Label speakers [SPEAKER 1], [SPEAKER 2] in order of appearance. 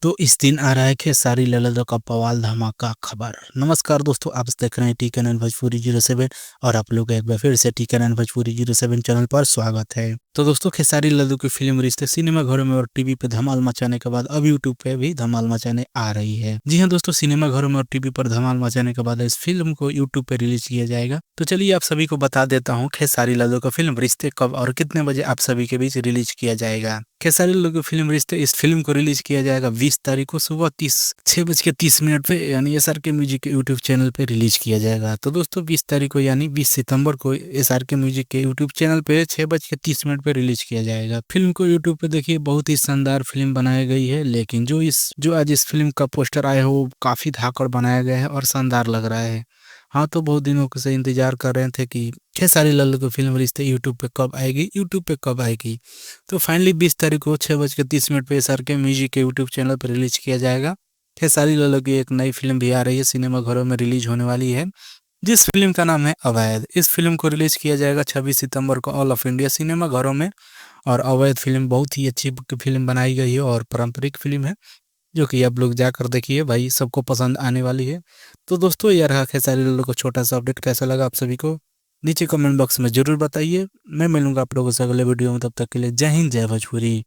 [SPEAKER 1] तो इस दिन आ रहा है खेसारी लाल यादव का बवाल धमाका खबर। नमस्कार दोस्तों, आप देख रहे हैं TK9 भोजपुरी 07 और आप लोग एक बार फिर से TK9 भोजपुरी 07 चैनल पर स्वागत है। तो दोस्तों, खेसारी लाल यादव की फिल्म रिश्ते सिनेमा घरों में और टीवी पे धमाल मचाने के बाद अब यूट्यूब पे भी धमाल मचाने आ रही है। जी हाँ दोस्तों, सिनेमा घरों में और टीवी पर धमाल मचाने के बाद इस फिल्म को यूट्यूब पे रिलीज किया जाएगा। तो चलिए आप सभी को बता देता हूँ खेसारी लाल यादव का फिल्म रिश्ते कब और कितने बजे आप सभी के बीच रिलीज किया जाएगा। खेसारी लाल यादव की फिल्म रिश्ते, इस फिल्म को रिलीज किया जाएगा 20 तारीख को सुबह 6:30 पे, यानी SRK म्यूजिक के यूट्यूब चैनल पे रिलीज किया जाएगा। तो दोस्तों 20 तारीख को यानी 20 सितंबर को SRK म्यूजिक के यूट्यूब चैनल पे 6:30 पे रिलीज किया जाएगा। फिल्म को यूट्यूब पे देखिए, बहुत ही शानदार फिल्म बनाई गई है, लेकिन जो आज इस फिल्म का पोस्टर आया है वो काफी धाकड़ बनाया गया है और शानदार लग रहा है। हाँ, तो बहुत दिनों से इंतजार कर रहे थे कि खेसारी लाल यादव की फिल्म रिश्ते यूट्यूब पे कब आएगी। तो फाइनली 20 तारीख को 6:30 पे SRK म्यूजिक के यूट्यूब चैनल पर रिलीज किया जाएगा। खेसारी लाल यादव की एक नई फिल्म भी आ रही है, सिनेमा घरों में रिलीज होने वाली है, जिस फिल्म का नाम है अवैध। इस फिल्म को रिलीज किया जाएगा 26 सितंबर को ऑल ऑफ इंडिया सिनेमा घरों में। और अवैध फिल्म बहुत ही अच्छी फिल्म बनाई गई है और पारंपरिक फिल्म है, जो कि आप लोग जाकर देखिए भाई, सबको पसंद आने वाली है। तो दोस्तों, यह रहा खेसारी लाल यादव को छोटा सा अपडेट। कैसा लगा आप सभी को नीचे कमेंट बॉक्स में जरूर बताइए। मैं मिलूंगा आप लोगों से अगले वीडियो में, तब तक के लिए जय हिंद, जय भोजपुरी।